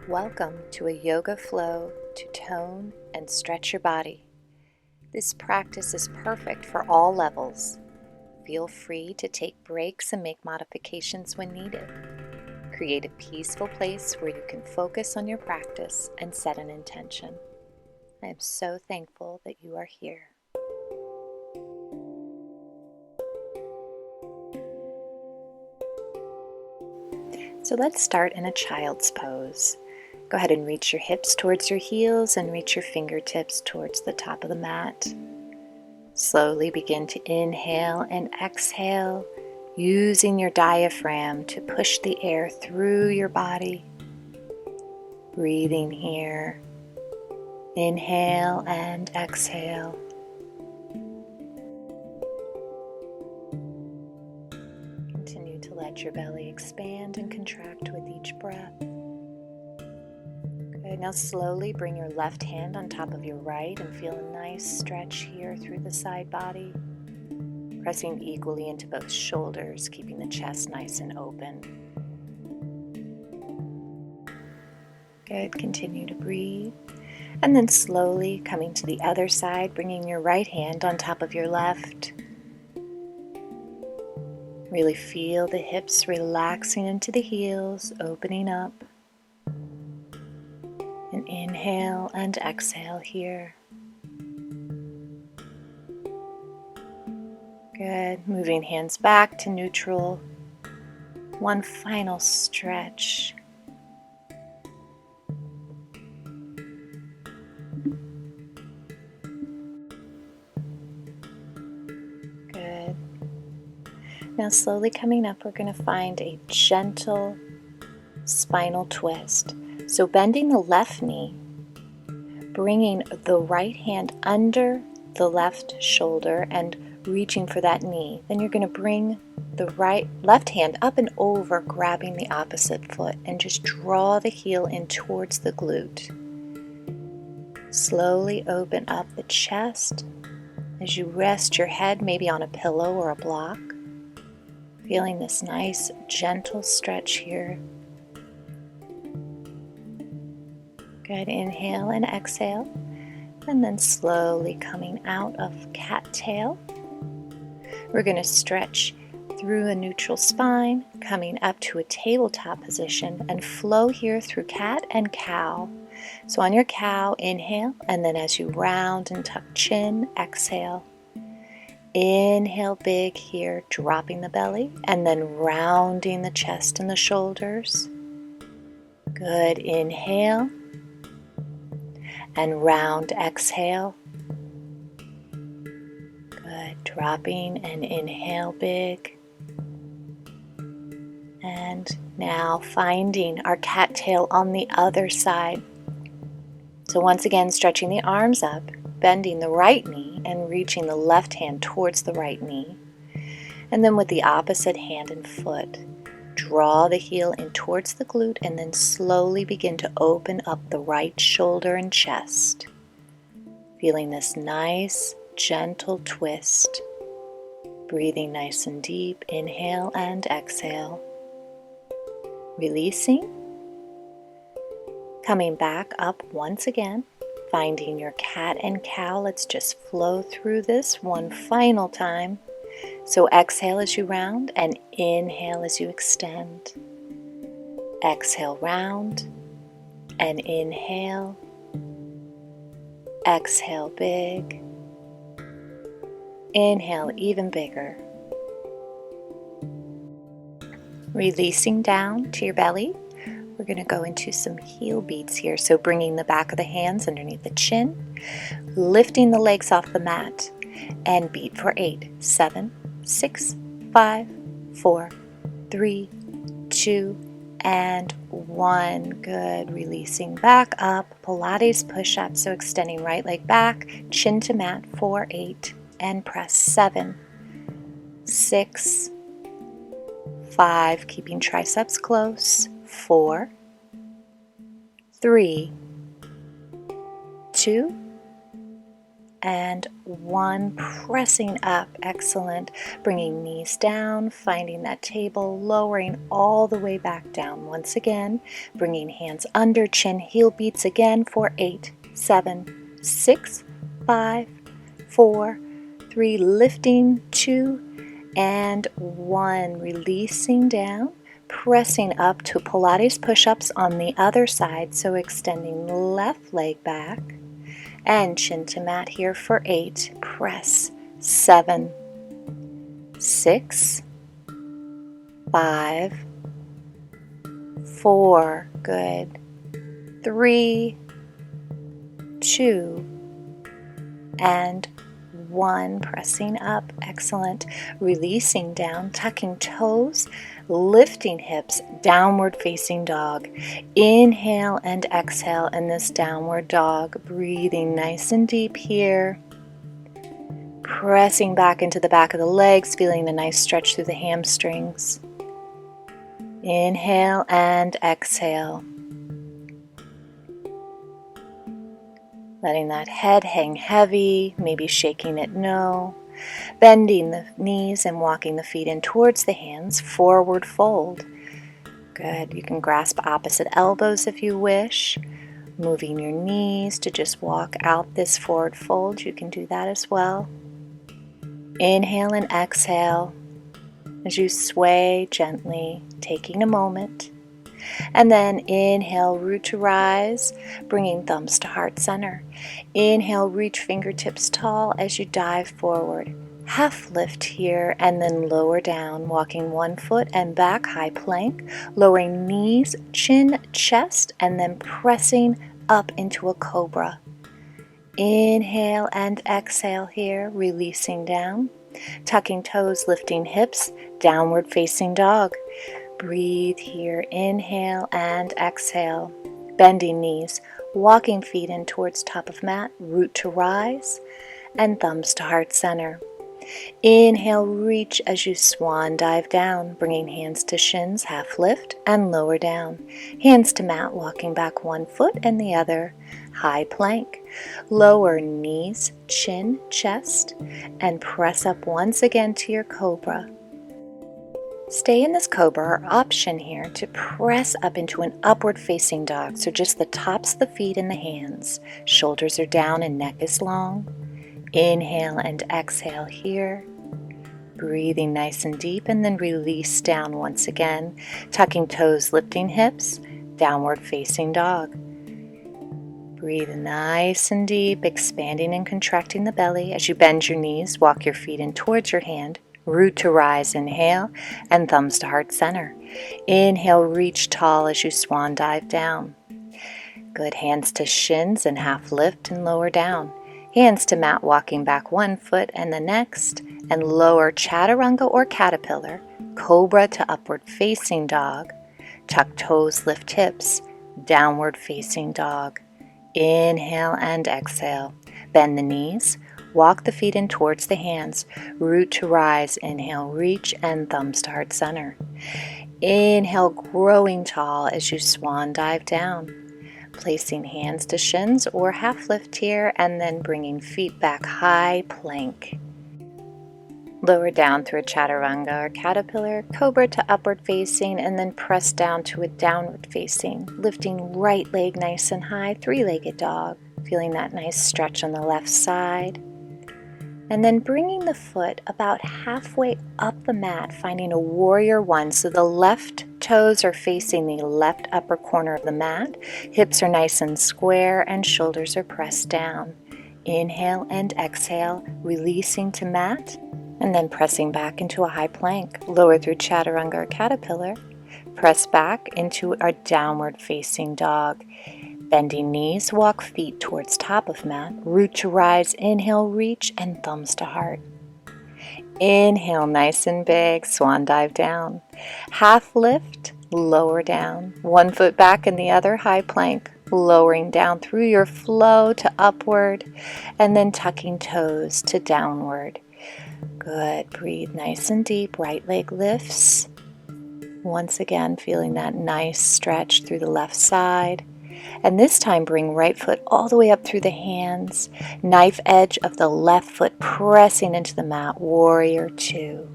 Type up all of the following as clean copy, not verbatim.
Welcome to a yoga flow to tone and stretch your body. This practice is perfect for all levels. Feel free to take breaks and make modifications when needed. Create a peaceful place where you can focus on your practice and set an intention. I am so thankful that you are here. So let's start in a child's pose. Go ahead and reach your hips towards your heels and reach your fingertips towards the top of the mat. Slowly begin to inhale and exhale, using your diaphragm to push the air through your body. Breathing here. Inhale and exhale. Continue to let your belly expand and contract with each breath. Good. Now slowly bring your left hand on top of your right and feel a nice stretch here through the side body. Pressing equally into both shoulders, keeping the chest nice and open. Good. Continue to breathe. And then slowly coming to the other side, bringing your right hand on top of your left. Really feel the hips relaxing into the heels, opening up. And inhale and exhale here. Good. Moving hands back to neutral. One final stretch. Good. Now slowly coming up, we're going to find a gentle spinal twist. So bending the left knee, bringing the right hand under the left shoulder and reaching for that knee. Then you're going to bring the left hand up and over, grabbing the opposite foot, and just draw the heel in towards the glute. Slowly open up the chest as you rest your head maybe on a pillow or a block. Feeling this nice gentle stretch here. Good. Inhale and exhale. And then slowly coming out of cattail. We're going to stretch through a neutral spine, coming up to a tabletop position, and flow here through cat and cow. So on your cow, inhale, and then as you round and tuck chin, exhale. Inhale big here, dropping the belly, and then rounding the chest and the shoulders. Good. Inhale. And round, exhale. Good. Dropping and inhale big. And now finding our cattail on the other side. So once again, stretching the arms up, bending the right knee and reaching the left hand towards the right knee. And then with the opposite hand and foot, draw the heel in towards the glute and then slowly begin to open up the right shoulder and chest. Feeling this nice, gentle twist. Breathing nice and deep. Inhale and exhale. Releasing. Coming back up once again. Finding your cat and cow. Let's just flow through this one final time. So exhale as you round and inhale as you extend. Exhale, round and inhale. Exhale, big. Inhale, even bigger. Releasing down to your belly. We're going to go into some heel beats here. So bringing the back of the hands underneath the chin, lifting the legs off the mat, and beat for 8, 7, 6, 5, 4, 3, 2, and 1. Good. Releasing back up. Pilates push-up. So extending right leg back, chin to mat. 4, 8, and press. 7, 6, 5. Keeping triceps close. 4, 3, 2, and 1. Pressing up. Excellent. Bringing knees down, finding that table, lowering all the way back down. Once again, bringing hands under chin, heel beats again for 8, 7, 6, 5, 4, 3, lifting, 2, and 1. Releasing down. Pressing up to Pilates push-ups on the other side, so extending left leg back and chin to mat here for 8. Press. 7, 6, 5, 4. Good. 3, 2, and 1. Pressing up. Excellent. Releasing down, tucking toes, lifting hips, downward facing dog. Inhale and exhale in this downward dog. Breathing nice and deep here. Pressing back into the back of the legs, feeling the nice stretch through the hamstrings. Inhale and exhale. Letting that head hang heavy, maybe shaking it no. Bending the knees and walking the feet in towards the hands, forward fold. Good. You can grasp opposite elbows if you wish. Moving your knees to just walk out this forward fold. You can do that as well. Inhale and exhale as you sway gently, taking a moment. And then inhale, root to rise, bringing thumbs to heart center. Inhale, reach fingertips tall as you dive forward. Half lift here and then lower down, walking 1 foot and back, high plank, lowering knees, chin, chest, and then pressing up into a cobra. Inhale and exhale here, releasing down, tucking toes, lifting hips, downward facing dog. Breathe here, inhale and exhale, bending knees, walking feet in towards top of mat, root to rise, and thumbs to heart center. Inhale, reach as you swan dive down, bringing hands to shins, half lift, and lower down. Hands to mat, walking back 1 foot and the other, high plank. Lower knees, chin, chest, and press up once again to your cobra. Stay in this cobra, or option here to press up into an upward facing dog, so just the tops of the feet and the hands. Shoulders are down and neck is long. Inhale and exhale here. Breathing nice and deep, and then release down once again, tucking toes, lifting hips, downward facing dog. Breathe nice and deep, expanding and contracting the belly. As you bend your knees, walk your feet in towards your hand. Root to rise, inhale, and thumbs to heart center. Inhale, reach tall as you swan dive down. Good. Hands to shins and half lift and lower down. Hands to mat, walking back 1 foot and the next, and lower chaturanga or caterpillar, cobra to upward facing dog. Tuck toes, lift hips, downward facing dog. Inhale and exhale. Bend the knees. Walk the feet in towards the hands. Root to rise. Inhale, reach, and thumbs to heart center. Inhale, growing tall as you swan dive down. Placing hands to shins or half lift here, and then bringing feet back, high plank. Lower down through a chaturanga or caterpillar, cobra to upward facing, and then press down to a downward facing. Lifting right leg nice and high, three-legged dog. Feeling that nice stretch on the left side. And then bringing the foot about halfway up the mat, finding a warrior 1. So the left toes are facing the left upper corner of the mat. Hips are nice and square and shoulders are pressed down. Inhale and exhale, releasing to mat, and then pressing back into a high plank. Lower through chaturanga or caterpillar. Press back into a downward facing dog. Bending knees, walk feet towards top of mat. Root to rise, inhale, reach, and thumbs to heart. Inhale, nice and big, swan dive down. Half lift, lower down. 1 foot back and the other, high plank. Lowering down through your flow to upward, and then tucking toes to downward. Good. Breathe nice and deep. Right leg lifts. Once again, feeling that nice stretch through the left side. And this time bring right foot all the way up through the hands, knife edge of the left foot pressing into the mat, warrior two.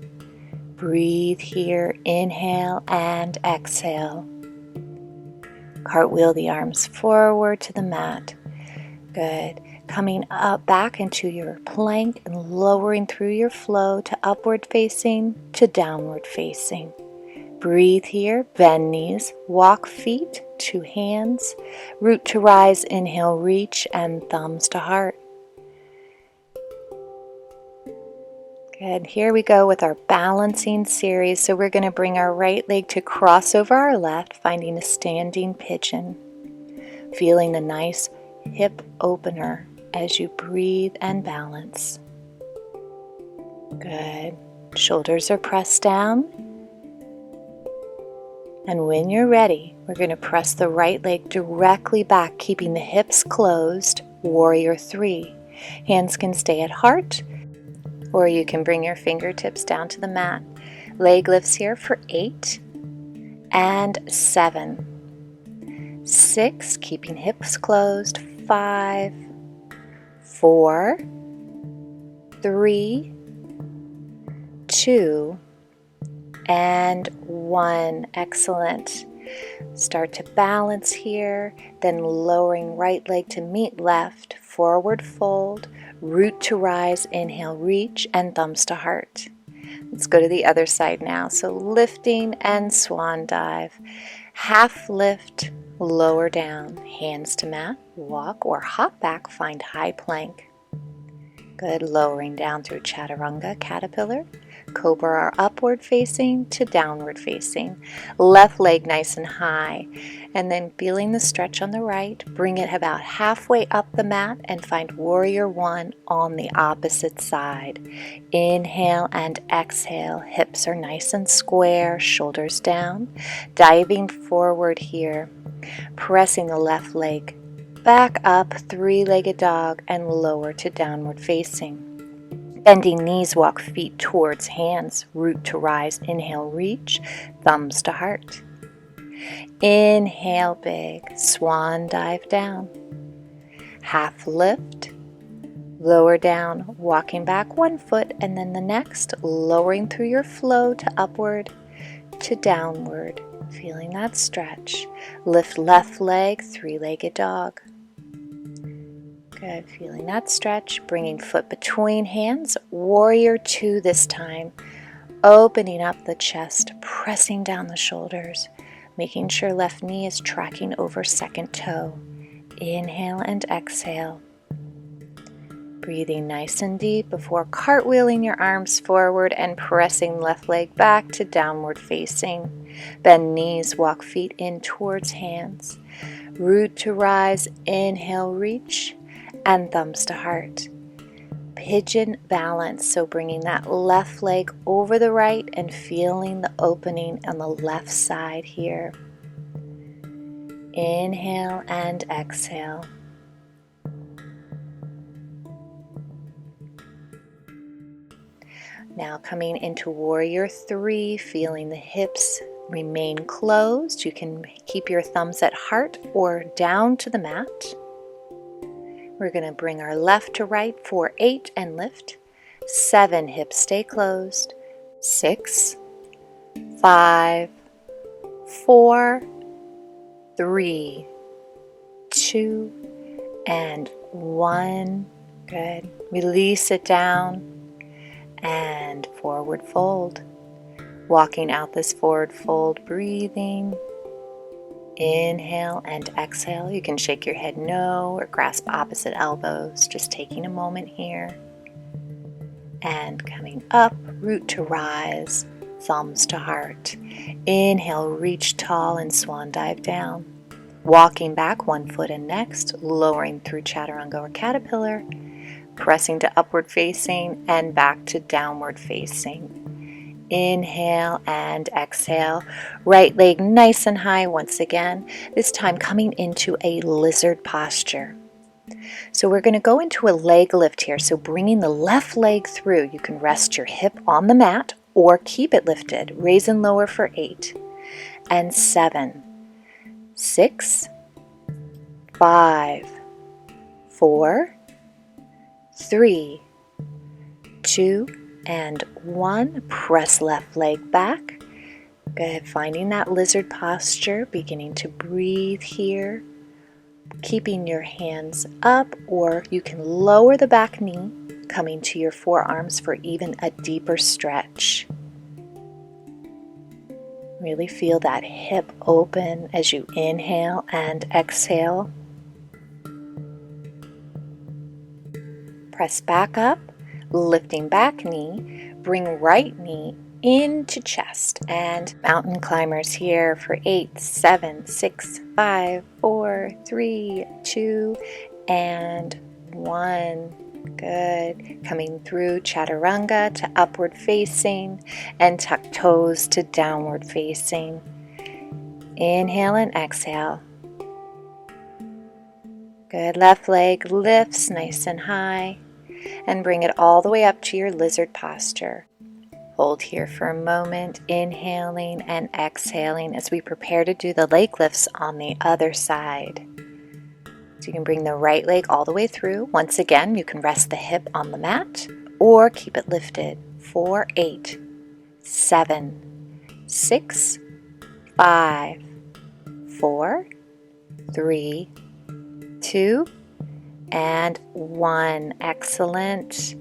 Breathe here, inhale and exhale. Cartwheel the arms forward to the mat. Good. Coming up back into your plank and lowering through your flow to upward facing to downward facing. Breathe here, bend knees, walk feet to hands, root to rise, inhale, reach, and thumbs to heart. Good. Here we go with our balancing series. So we're going to bring our right leg to cross over our left, finding a standing pigeon. Feeling the nice hip opener as you breathe and balance. Good. Shoulders are pressed down. And when you're ready, we're going to press the right leg directly back, keeping the hips closed, warrior three. Hands can stay at heart, or you can bring your fingertips down to the mat. Leg lifts here for 8 and 7. 6, keeping hips closed. 5, 4, 3, 2, and 1. Excellent. Start to balance here, then lowering right leg to meet left, forward fold, root to rise, inhale, reach, and thumbs to heart. Let's go to the other side now. So lifting and swan dive. Half lift, lower down, hands to mat, walk or hop back, find high plank. Good, lowering down through chaturanga, caterpillar. Cobra or upward facing to downward facing. Left leg nice and high. And then feeling the stretch on the right, bring it about halfway up the mat and find warrior one on the opposite side. Inhale and exhale. Hips are nice and square, shoulders down. Diving forward here, pressing the left leg back up, three-legged dog, and lower to downward facing. Bending knees, walk feet towards hands, root to rise, inhale, reach, thumbs to heart. Inhale big, swan dive down. Half lift, lower down, walking back one foot and then the next, lowering through your flow to upward to downward. Feeling that stretch. Lift left leg, three-legged dog. Good, feeling that stretch, bringing foot between hands, warrior two this time, opening up the chest, pressing down the shoulders, making sure left knee is tracking over second toe. Inhale and exhale. Breathing nice and deep before cartwheeling your arms forward and pressing left leg back to downward facing. Bend knees, walk feet in towards hands. Root to rise, inhale, reach, and thumbs to heart. Pigeon balance, so bringing that left leg over the right and feeling the opening on the left side here. Inhale and exhale. Now coming into warrior three, feeling the hips remain closed. You can keep your thumbs at heart or down to the mat. We're going to bring our left to right for 8 and lift. 7, hips stay closed. 6, 5, 4, 3, 2, and 1. Good. Release it down and forward fold. Walking out this forward fold, breathing. Inhale and exhale. You can shake your head no or grasp opposite elbows. Just taking a moment here. And coming up, root to rise, thumbs to heart. Inhale, reach tall and swan dive down. Walking back one foot and next, lowering through chaturanga or caterpillar, pressing to upward facing and back to downward facing. Inhale and exhale. Right leg nice and high once again, this time coming into a lizard posture. So we're going to go into a leg lift here. So bringing the left leg through, you can rest your hip on the mat or keep it lifted. Raise and lower for 8 and 7, 6, 5, 4, 3, 2, and 1. Press left leg back. Good. Finding that lizard posture, beginning to breathe here. Keeping your hands up, or you can lower the back knee, coming to your forearms for even a deeper stretch. Really feel that hip open as you inhale and exhale. Press back up, lifting back knee, bring right knee into chest, and mountain climbers here for 8, 7, 6, 5, 4, 3, 2, and 1. Good. Coming through chaturanga to upward facing and tuck toes to downward facing. Inhale and exhale. Good. Left leg lifts nice and high and bring it all the way up to your lizard posture. Hold here for a moment, inhaling and exhaling as we prepare to do the leg lifts on the other side. So you can bring the right leg all the way through. Once again, you can rest the hip on the mat or keep it lifted for 8, 7, 6, 5, 4, 3, 2, and 1. Excellent.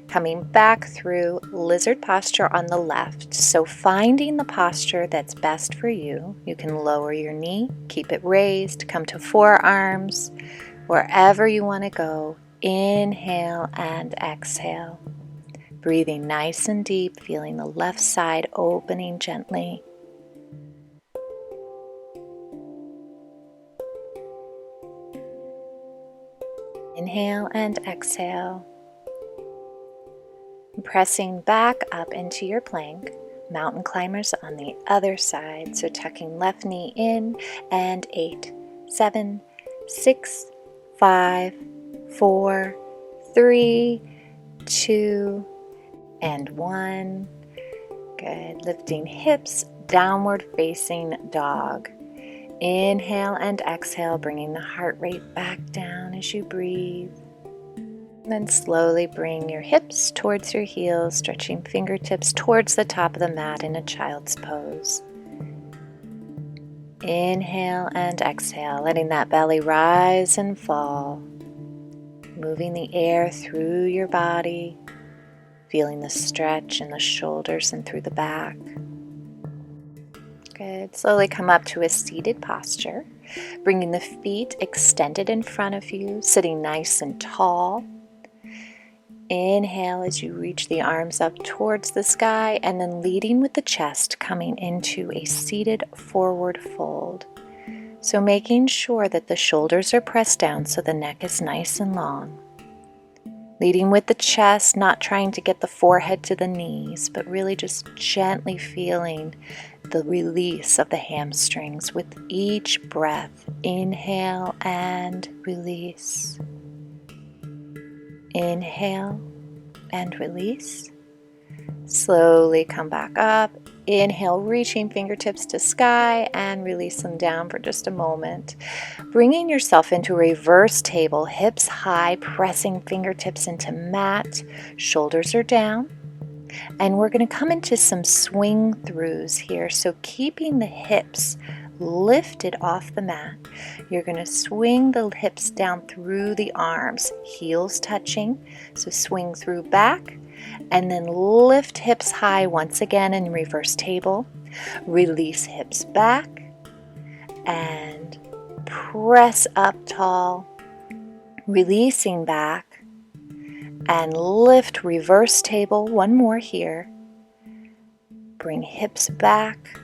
Coming back through lizard posture on the left. So finding the posture that's best for you. You can lower your knee, keep it raised, come to forearms, wherever you want to go. Inhale and exhale. Breathing nice and deep, feeling the left side opening gently. Inhale and exhale. Pressing back up into your plank, mountain climbers on the other side. So tucking left knee in, and 8, 7, 6, 5, 4, 3, 2, and 1. Good. Lifting hips, downward facing dog. Inhale and exhale, bringing the heart rate back down as you breathe. And then slowly bring your hips towards your heels, stretching fingertips towards the top of the mat in a child's pose. Inhale and exhale, letting that belly rise and fall. Moving the air through your body, feeling the stretch in the shoulders and through the back. Good. Slowly come up to a seated posture, bringing the feet extended in front of you, sitting nice and tall. Inhale as you reach the arms up towards the sky, and then leading with the chest, coming into a seated forward fold. So making sure that the shoulders are pressed down so the neck is nice and long. Leading with the chest, not trying to get the forehead to the knees, but really just gently feeling the release of the hamstrings with each breath. Inhale and release. Inhale and release. Slowly come back up. Inhale, reaching fingertips to sky, and release them down for just a moment. Bringing yourself into reverse table, hips high, pressing fingertips into mat. Shoulders are down. And we're going to come into some swing throughs here. So keeping the hips lifted off the mat, you're going to swing the hips down through the arms, heels touching. So swing through back, and then lift hips high once again in reverse table. Release hips back, and press up tall, releasing back, and lift reverse table. One more here. Bring hips back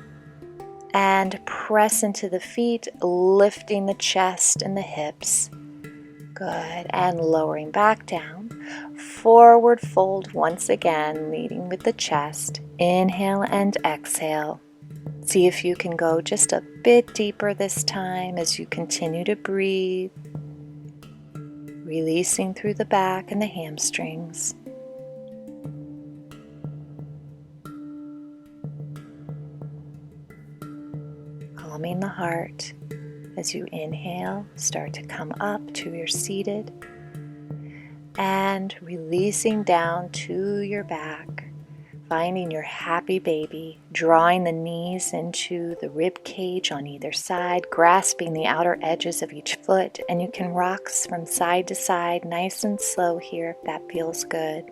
and press into the feet, lifting the chest and the hips. Good. And lowering back down. Forward fold once again, leading with the chest. Inhale and exhale. See if you can go just a bit deeper this time as you continue to breathe. Releasing through the back and the hamstrings. Calming the heart As you inhale, start to come up to your seated and releasing down to your back, finding your happy baby, drawing the knees into the rib cage on either side, grasping the outer edges of each foot, and you can rock from side to side, nice and slow here if that feels good.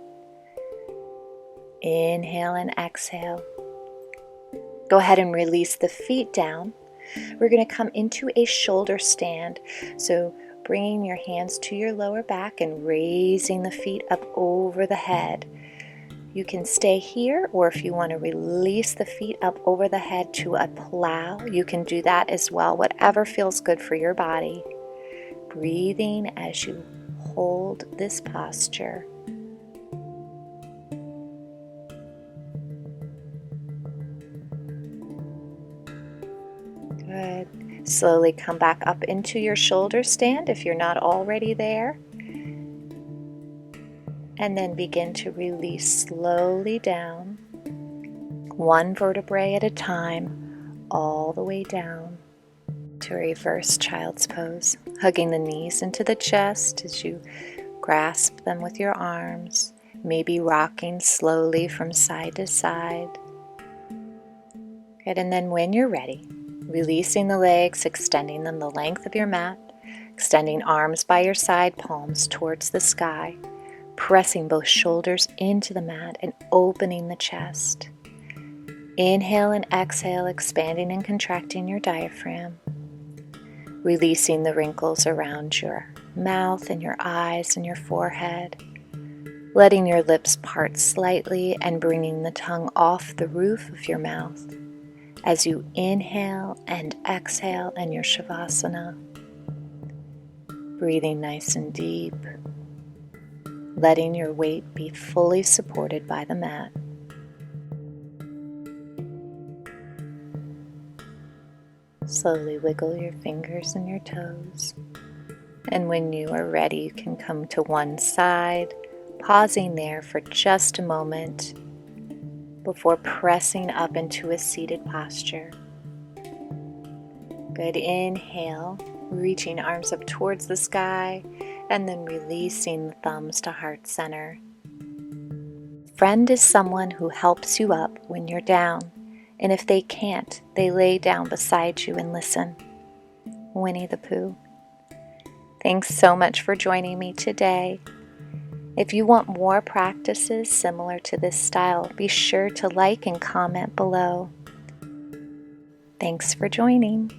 Inhale and exhale. Go ahead and release the feet down. We're going to come into a shoulder stand. So bringing your hands to your lower back and raising the feet up over the head. You can stay here, or if you want to release the feet up over the head to a plow, you can do that as well, whatever feels good for your body. Breathing as you hold this posture. Good. Slowly come back up into your shoulder stand if you're not already there. And then begin to release slowly down, one vertebrae at a time, all the way down to reverse child's pose, hugging the knees into the chest as you grasp them with your arms, maybe rocking slowly from side to side. Good, and then when you're ready, releasing the legs, extending them the length of your mat, extending arms by your side, palms towards the sky, pressing both shoulders into the mat and opening the chest. Inhale and exhale, expanding and contracting your diaphragm, releasing the wrinkles around your mouth and your eyes and your forehead, letting your lips part slightly and bringing the tongue off the roof of your mouth as you inhale and exhale in your Shavasana, breathing nice and deep, letting your weight be fully supported by the mat. Slowly wiggle your fingers and your toes. And when you are ready, you can come to one side, pausing there for just a moment before pressing up into a seated posture. Good. Inhale, reaching arms up towards the sky, and then releasing the thumbs to heart center. Friend is someone who helps you up when you're down, and if they can't, they lay down beside you and listen. Winnie the Pooh. Thanks so much for joining me today. If you want more practices similar to this style, be sure to like and comment below. Thanks for joining.